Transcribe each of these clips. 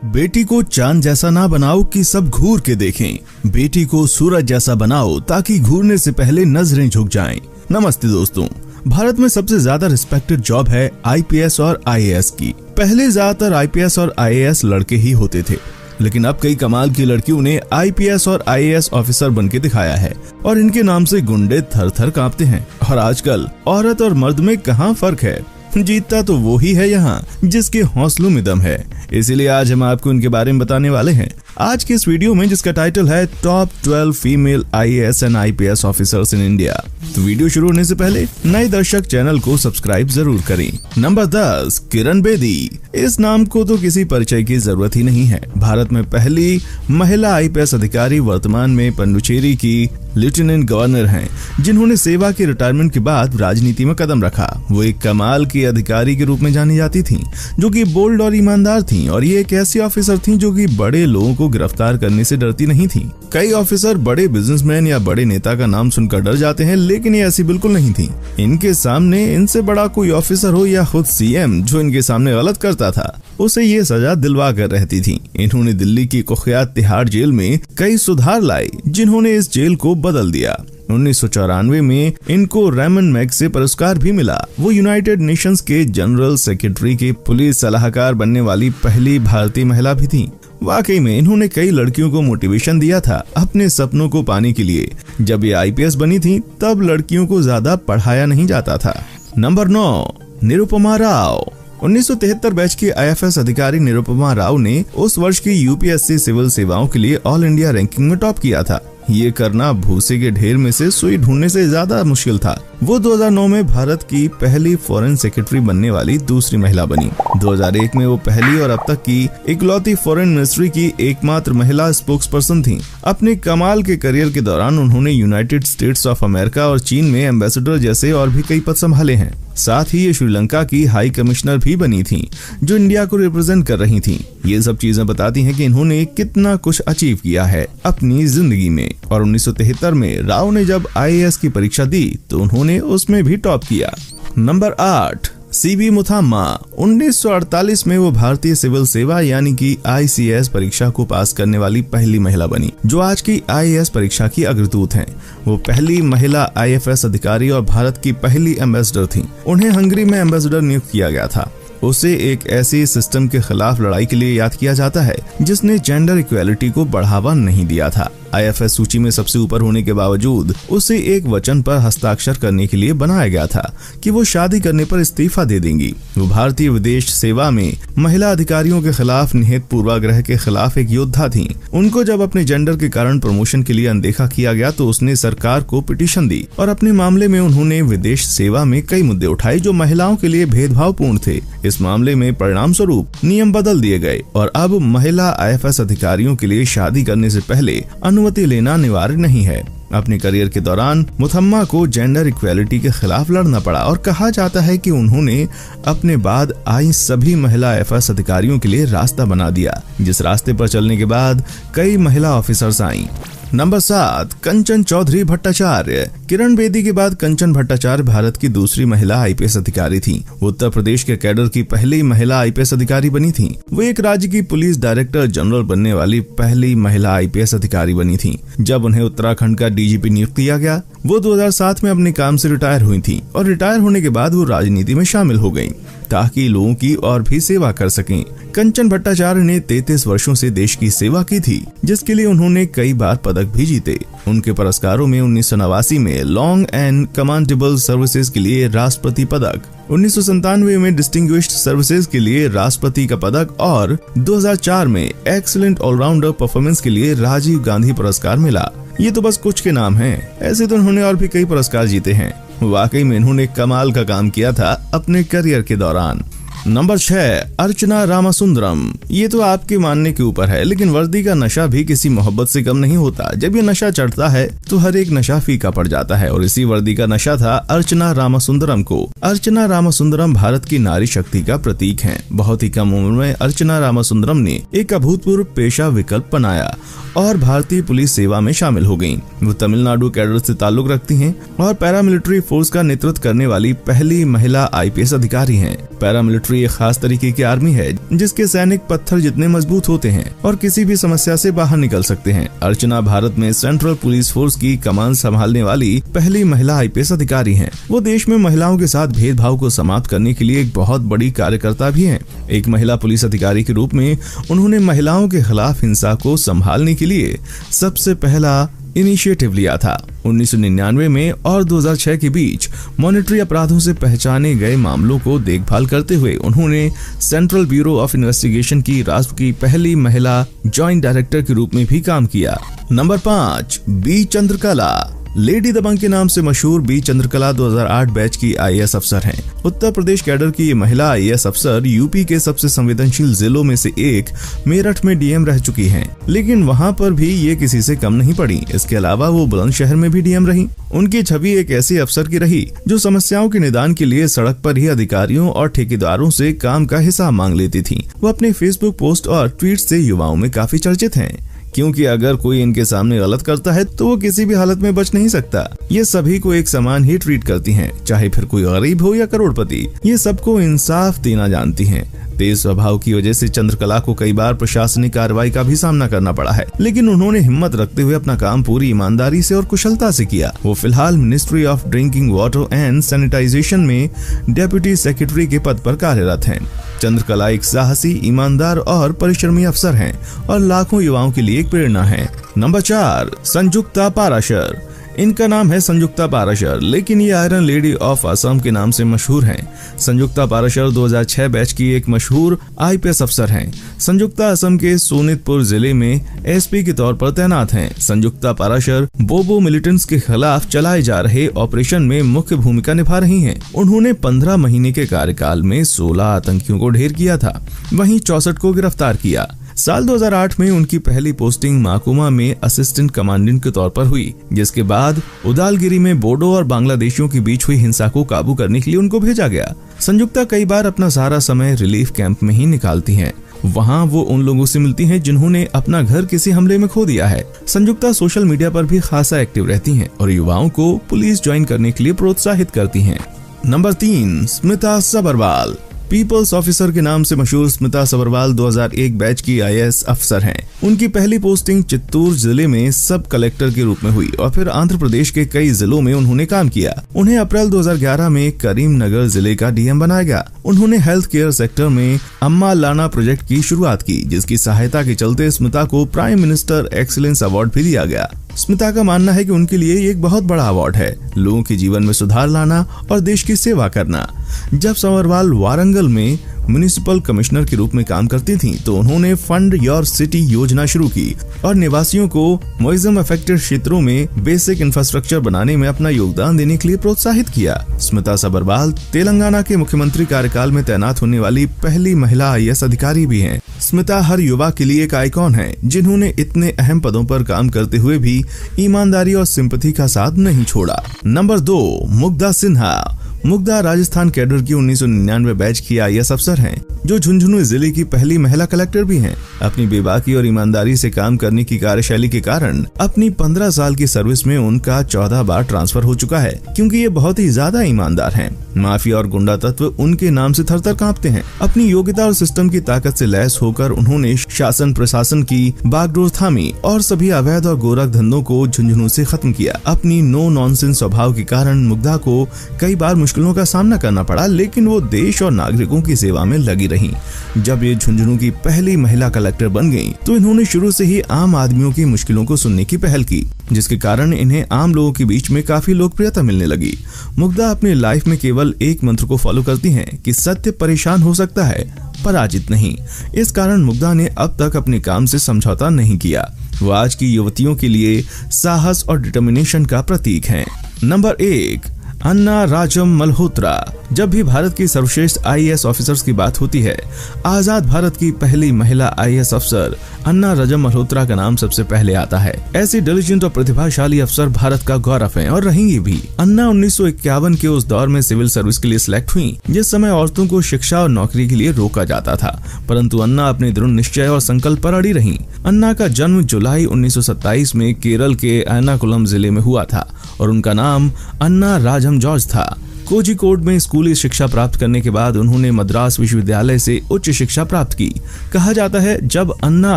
बेटी को चांद जैसा ना बनाओ कि सब घूर के देखें। बेटी को सूरज जैसा बनाओ ताकि घूरने से पहले नजरें झुक जाएं। नमस्ते दोस्तों, भारत में सबसे ज्यादा रिस्पेक्टेड जॉब है आईपीएस और आईएएस की। पहले ज्यादातर आईपीएस और आईएएस लड़के ही होते थे, लेकिन अब कई कमाल की लड़कियों ने आईपीएस और आईएएस ऑफिसर बनके दिखाया है और इनके नाम से गुंडे थर थर कांपते हैं। और आजकल औरत और मर्द में कहाँ फर्क है, जीतता तो वो ही है यहाँ जिसके हौसलों में दम है। इसीलिए आज हम आपको इनके बारे में बताने वाले हैं आज के इस वीडियो में, जिसका टाइटल है top 12 female IAS and IPS officers in India. तो वीडियो शुरू होने से पहले नए दर्शक चैनल को सब्सक्राइब जरूर करें। नंबर 10, किरण बेदी। इस नाम को तो किसी परिचय की जरूरत ही नहीं है। भारत में पहली महिला आईपीएस अधिकारी, वर्तमान में पुडुचेरी की लेफ्टिनेंट गवर्नर हैं, जिन्होंने सेवा के रिटायरमेंट के बाद राजनीति में कदम रखा। वो एक कमाल की अधिकारी के रूप में जानी जाती थीं, जो कि बोल्ड और ईमानदार थीं, और ये एक ऐसी ऑफिसर थीं जो कि बड़े लोगों को गिरफ्तार करने से डरती नहीं थीं। कई ऑफिसर बड़े बिजनेसमैन या बड़े नेता का नाम सुनकर डर जाते हैं, लेकिन ये ऐसी बिल्कुल नहीं थीं। इनके सामने इनसे बड़ा कोई ऑफिसर हो या खुद सीएम जो इनके सामने गलत करता था, उसे ये सजा दिलवा कर रहती थी। इन्होंने दिल्ली की कुख्यात तिहाड़ जेल में कई सुधार लाए, जिन्होंने इस जेल को बदल दिया। 1994 में इनको रेमन मैग्सेसे पुरस्कार भी मिला। वो यूनाइटेड नेशंस के जनरल सेक्रेटरी के पुलिस सलाहकार बनने वाली पहली भारतीय महिला भी थी। वाकई में इन्होंने कई लड़कियों को मोटिवेशन दिया था अपने सपनों को पाने के लिए। जब ये आईपीएस बनी थी तब लड़कियों को ज्यादा पढ़ाया नहीं जाता था। नंबर 9, निरुपमा राव। 1973 बैच की आईएफएस अधिकारी निरुपमा राव ने उस वर्ष की यूपीएससी सिविल सेवाओं के लिए ऑल इंडिया रैंकिंग में टॉप किया था। ये करना भूसे के ढेर में से सुई ढूंढने से ज्यादा मुश्किल था। वो 2009 में भारत की पहली फॉरेन सेक्रेटरी बनने वाली दूसरी महिला बनी। 2001 में वो पहली और अब तक की इकलौती फॉरेन मिनिस्ट्री की एकमात्र महिला स्पोक्स पर्सन थी। अपने कमाल के करियर के दौरान उन्होंने यूनाइटेड स्टेट्स ऑफ अमेरिका और चीन में एम्बेसडर जैसे और भी कई पद संभाले हैं। साथ ही ये श्रीलंका की हाई कमिश्नर भी बनी थी, जो इंडिया को रिप्रेजेंट कर रही थी। ये सब चीजें बताती हैं कि इन्होंने कितना कुछ अचीव किया है अपनी जिंदगी में। और 1973 में राव ने जब आईएएस की परीक्षा दी तो उन्होंने उसमें भी टॉप किया। Number 8, CB मुथाम्मा। 1948 में वो भारतीय सिविल सेवा यानी कि आईसीएस परीक्षा को पास करने वाली पहली महिला बनी, जो आज की आईएएस परीक्षा की अग्रदूत हैं। वो पहली महिला आईएफएस अधिकारी और भारत की पहली एम्बेसडर थी। उन्हें हंगरी में एम्बेसडर नियुक्त किया गया था। उसे एक ऐसे सिस्टम के खिलाफ लड़ाई के लिए याद किया जाता है जिसने जेंडर इक्वालिटी को बढ़ावा नहीं दिया था। आईएफएस सूची में सबसे ऊपर होने के बावजूद उसे एक वचन पर हस्ताक्षर करने के लिए बनाया गया था कि वो शादी करने पर इस्तीफा दे देंगी। वो भारतीय विदेश सेवा में महिला अधिकारियों के खिलाफ निहित पूर्वाग्रह के खिलाफ एक योद्धा थी। उनको जब अपने जेंडर के कारण प्रमोशन के लिए अनदेखा किया गया तो उसने सरकार को पिटीशन दी और अपने मामले में उन्होंने विदेश सेवा में कई मुद्दे उठाए जो महिलाओं के लिए भेदभावपूर्ण थे। इस मामले में परिणाम स्वरूप नियम बदल दिए गए और अब महिला आईएफएस अधिकारियों के लिए शादी करने से पहले अनुमति लेना अनिवार्य नहीं है। अपने करियर के दौरान मुथम्मा को जेंडर इक्वालिटी के खिलाफ लड़ना पड़ा और कहा जाता है कि उन्होंने अपने बाद आई सभी महिला आईएफएस अधिकारियों के लिए रास्ता बना दिया, जिस रास्ते पर चलने के बाद कई महिला ऑफिसर्स आईं। नंबर 7, कंचन चौधरी भट्टाचार्य। किरण बेदी के बाद कंचन भट्टाचार्य भारत की दूसरी महिला आईपीएस अधिकारी थी। वो उत्तर प्रदेश के कैडर की पहली महिला आईपीएस अधिकारी बनी थी। वो एक राज्य की पुलिस डायरेक्टर जनरल बनने वाली पहली महिला आईपीएस अधिकारी बनी थी। जब उन्हें उत्तराखंड का डीजीपी नियुक्त किया गया, वो 2007 में अपने काम से रिटायर हुई थी और रिटायर होने के बाद वो राजनीति में शामिल हो गयी ताकि लोगों की और भी सेवा कर सकें। कंचन भट्टाचार्य ने 33 वर्षों से देश की सेवा की थी, जिसके लिए उन्होंने कई बार पदक भी जीते। उनके पुरस्कारों में 1989 में लॉन्ग एंड कमांडेबल सर्विसेज के लिए राष्ट्रपति पदक, 1997 में डिस्टिंग्विश्ड सर्विसेज के लिए राष्ट्रपति का पदक और 2004 में एक्सीलेंट ऑलराउंडर परफॉर्मेंस के लिए राजीव गांधी पुरस्कार मिला। ये तो बस कुछ के नाम हैं, ऐसे तो उन्होंने और भी कई पुरस्कार जीते हैं। वाकई में इन्होंने कमाल का काम किया था अपने करियर के दौरान। नंबर 6, अर्चना रामासुंदरम। ये तो आपके मानने के ऊपर है, लेकिन वर्दी का नशा भी किसी मोहब्बत से कम नहीं होता। जब ये नशा चढ़ता है तो हर एक नशा फीका पड़ जाता है और इसी वर्दी का नशा था अर्चना रामासुंदरम को। अर्चना रामासुंदरम भारत की नारी शक्ति का प्रतीक हैं। बहुत ही कम उम्र में अर्चना रामासुंदरम ने एक अभूतपूर्व पेशा विकल्प बनाया और भारतीय पुलिस सेवा में शामिल हो गयी। वो तमिलनाडु कैडर से ताल्लुक रखती हैं और पैरामिलिट्री फोर्स का नेतृत्व करने वाली पहली महिला आईपीएस अधिकारी हैं। पैरामिलिट्री मिलिट्री एक खास तरीके की आर्मी है जिसके सैनिक पत्थर जितने मजबूत होते हैं और किसी भी समस्या से बाहर निकल सकते हैं। अर्चना भारत में सेंट्रल पुलिस फोर्स की कमान संभालने वाली पहली महिला IPS अधिकारी हैं। वो देश में महिलाओं के साथ भेदभाव को समाप्त करने के लिए एक बहुत बड़ी कार्यकर्ता भी हैं। एक महिला पुलिस अधिकारी के रूप में उन्होंने महिलाओं के खिलाफ हिंसा को संभालने के लिए सबसे पहला इनिशिएटिव लिया था। 1999 में और 2006 के बीच मॉनेटरी अपराधों से पहचाने गए मामलों को देखभाल करते हुए उन्होंने सेंट्रल ब्यूरो ऑफ इन्वेस्टिगेशन की राष्ट्र की पहली महिला जॉइंट डायरेक्टर के रूप में भी काम किया। Number 5, B Chandrakala. लेडी दबंग के नाम से मशहूर बी चंद्रकला 2008 बैच की IAS अफसर हैं। उत्तर प्रदेश कैडर की ये महिला IAS अफसर यूपी के सबसे संवेदनशील जिलों में से एक मेरठ में DM रह चुकी हैं, लेकिन वहां पर भी ये किसी से कम नहीं पड़ी। इसके अलावा वो बुलंदशहर में भी DM रही। उनकी छवि एक ऐसी अफसर की रही जो समस्याओं के निदान के लिए सड़क पर ही अधिकारियों और ठेकेदारों से काम का हिसाब मांग लेती थी। वो अपने फेसबुक पोस्ट और ट्वीट से युवाओं में काफी चर्चित हैं, क्योंकि अगर कोई इनके सामने गलत करता है तो वो किसी भी हालत में बच नहीं सकता। ये सभी को एक समान ही ट्रीट करती हैं, चाहे फिर कोई गरीब हो या करोड़पति। ये सबको इंसाफ देना जानती हैं। तेज स्वभाव की वजह से चंद्रकला को कई बार प्रशासनिक कार्रवाई का भी सामना करना पड़ा है, लेकिन उन्होंने हिम्मत रखते हुए अपना काम पूरी ईमानदारी से और कुशलता से किया। वो फिलहाल ministry of drinking water and sanitization में डेप्यूटी सेक्रेटरी के पद पर कार्यरत हैं। चंद्रकला एक साहसी, ईमानदार और परिश्रमी अफसर हैं और लाखों युवाओं के लिए एक प्रेरणा है। नंबर 4, संजुक्ता पाराशर। इनका नाम है संजुक्ता पाराशर, लेकिन ये आयरन लेडी ऑफ असम के नाम से मशहूर हैं। संजुक्ता पाराशर 2006 बैच की एक मशहूर IPS अफसर हैं। संजुक्ता असम के सोनितपुर जिले में SP के तौर पर तैनात हैं। संजुक्ता पाराशर बोबो मिलिटेंट्स के खिलाफ चलाए जा रहे ऑपरेशन में मुख्य भूमिका निभा रही हैं। उन्होंने 15 महीने के कार्यकाल में 16 आतंकियों को ढेर किया था, वहीं 64 को गिरफ्तार किया। साल 2008 में उनकी पहली पोस्टिंग माकुमा में असिस्टेंट कमांडेंट के तौर पर हुई, जिसके बाद उदालगिरी में बोडो और बांग्लादेशियों के बीच हुई हिंसा को काबू करने के लिए उनको भेजा गया। संजुक्ता कई बार अपना सारा समय रिलीफ कैंप में ही निकालती हैं। वहाँ वो उन लोगों से मिलती हैं जिन्होंने अपना घर किसी हमले में खो दिया है। संजुक्ता सोशल मीडिया पर भी खासा एक्टिव रहती हैं और युवाओं को पुलिस ज्वाइन करने के लिए प्रोत्साहित करती हैं। Number 3, Smita Sabharwal. People's officer के नाम से मशहूर स्मिता सबरवाल 2001 बैच की IAS अफसर हैं। उनकी पहली पोस्टिंग चित्तूर जिले में सब कलेक्टर के रूप में हुई और फिर आंध्र प्रदेश के कई जिलों में उन्होंने काम किया। उन्हें अप्रैल 2011 में करीमनगर जिले का DM बनाया गया। उन्होंने हेल्थ केयर सेक्टर में अम्मा लाना प्रोजेक्ट की शुरुआत की, जिसकी सहायता के चलते स्मिता को प्राइम मिनिस्टर एक्सीलेंस अवार्ड भी दिया गया। स्मिता का मानना है कि उनके लिए ये एक बहुत बड़ा अवार्ड है, लोगों के जीवन में सुधार लाना और देश की सेवा करना। जब सबरवाल वारंगल में म्युनिसिपल कमिश्नर के रूप में काम करती थीं, तो उन्होंने फंड योर सिटी योजना शुरू की और निवासियों को म्यूजियम अफेक्टेड क्षेत्रों में बेसिक इंफ्रास्ट्रक्चर बनाने में अपना योगदान देने के लिए प्रोत्साहित किया। स्मिता सबरवाल तेलंगाना के मुख्यमंत्री कार्यकाल में तैनात होने वाली पहली महिला IAS अधिकारी भी हैं। स्मिता हर युवा के लिए एक आइकॉन है, जिन्होंने इतने अहम पदों पर काम करते हुए भी ईमानदारी और सिंपैथी का साथ नहीं छोड़ा। नंबर 2, मुग्धा सिन्हा। मुग्धा राजस्थान कैडर की 1999 बैच की IAS अफसर हैं, जो झुंझुनू जिले की पहली महिला कलेक्टर भी हैं। अपनी बेबाकी और ईमानदारी से काम करने की कार्यशैली के कारण अपनी 15 साल की सर्विस में उनका 14 बार ट्रांसफर हो चुका है, क्योंकि ये बहुत ही ज्यादा ईमानदार हैं। माफिया और गुंडा तत्व उनके नाम से थर-थर कांपते हैं। अपनी योग्यता और सिस्टम की ताकत से लैस होकर उन्होंने शासन प्रशासन की बागडोर थामी और सभी अवैध और गोरख धंधों को झुंझुनू से खत्म किया। अपनी नो नॉनसेंस स्वभाव के कारण मुग्धा को कई बार मुश्किलों का सामना करना पड़ा, लेकिन वो देश और नागरिकों की सेवा में लगी रही। जब ये झुंझुनू की पहली महिला कलेक्टर बन गयी, तो इन्होंने शुरू से ही आम आदमियों की मुश्किलों को सुनने की पहल की, जिसके कारण इन्हें आम लोगों के बीच में काफी लोकप्रियता मिलने लगी। मुग्धा अपनी लाइफ में केवल एक मंत्र को फॉलो करती हैं कि सत्य परेशान हो सकता है, पराजित नहीं। इस कारण मुग्धा ने अब तक अपने काम से समझौता नहीं किया। वो आज की युवतियों के लिए साहस और डिटर्मिनेशन का प्रतीक हैं। नंबर 1, अन्ना राजम मल्होत्रा। जब भी भारत की सर्वश्रेष्ठ IAS ऑफिसर्स की बात होती है, आजाद भारत की पहली महिला IAS अफसर अन्ना राजम मल्होत्रा का नाम सबसे पहले आता है। ऐसी डिलिजेंट और प्रतिभाशाली अफसर भारत का गौरव हैं और रहेंगी भी। अन्ना 1951 के उस दौर में सिविल सर्विस के लिए सिलेक्ट हुई, जिस समय औरतों को शिक्षा और नौकरी के लिए रोका जाता था, परंतु अन्ना अपने दृढ़ निश्चय और संकल्प पर अड़ी रही। अन्ना का जन्म जुलाई 1927 में केरल के एर्नाकुलम जिले में हुआ था और उनका नाम अन्ना राजम जॉर्ज था। कोझिकोड में स्कूली शिक्षा प्राप्त करने के बाद उन्होंने मद्रास विश्वविद्यालय से उच्च शिक्षा प्राप्त की। कहा जाता है जब अन्ना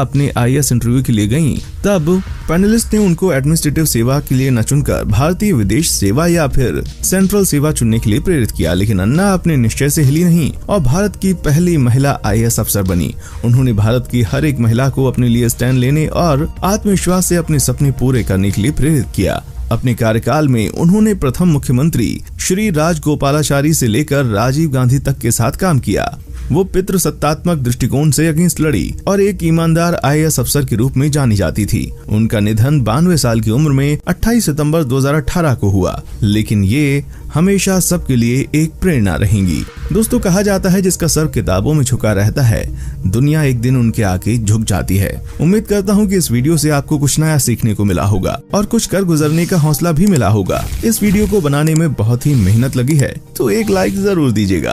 अपने IAS इंटरव्यू के लिए गईं, तब पैनलिस्ट ने उनको एडमिनिस्ट्रेटिव सेवा के लिए न चुनकर भारतीय विदेश सेवा या फिर सेंट्रल सेवा चुनने के लिए प्रेरित किया, लेकिन अन्ना अपने निश्चय से हिली नहीं और भारत की पहली महिला IAS अफसर बनी। उन्होंने भारत की हर एक महिला को अपने लिए स्टैंड लेने और आत्मविश्वास से अपने सपने पूरे करने के लिए प्रेरित किया। अपने कार्यकाल में उन्होंने प्रथम मुख्यमंत्री श्री राजगोपालाचारी से लेकर राजीव गांधी तक के साथ काम किया। वो पितृसत्तात्मक दृष्टिकोण से अगेंस्ट लड़ी और एक ईमानदार IAS अफसर के रूप में जानी जाती थी। उनका निधन 92 साल की उम्र में 28 सितंबर 2018 को हुआ, लेकिन ये हमेशा सबके लिए एक प्रेरणा रहेंगी। दोस्तों, कहा जाता है जिसका सर किताबों में झुका रहता है, दुनिया एक दिन उनके आगे झुक जाती है। उम्मीद करता हूँ कि इस वीडियो से आपको कुछ नया सीखने को मिला होगा और कुछ कर गुजरने का हौसला भी मिला होगा। इस वीडियो को बनाने में बहुत ही मेहनत लगी है, तो एक लाइक जरूर दीजिएगा।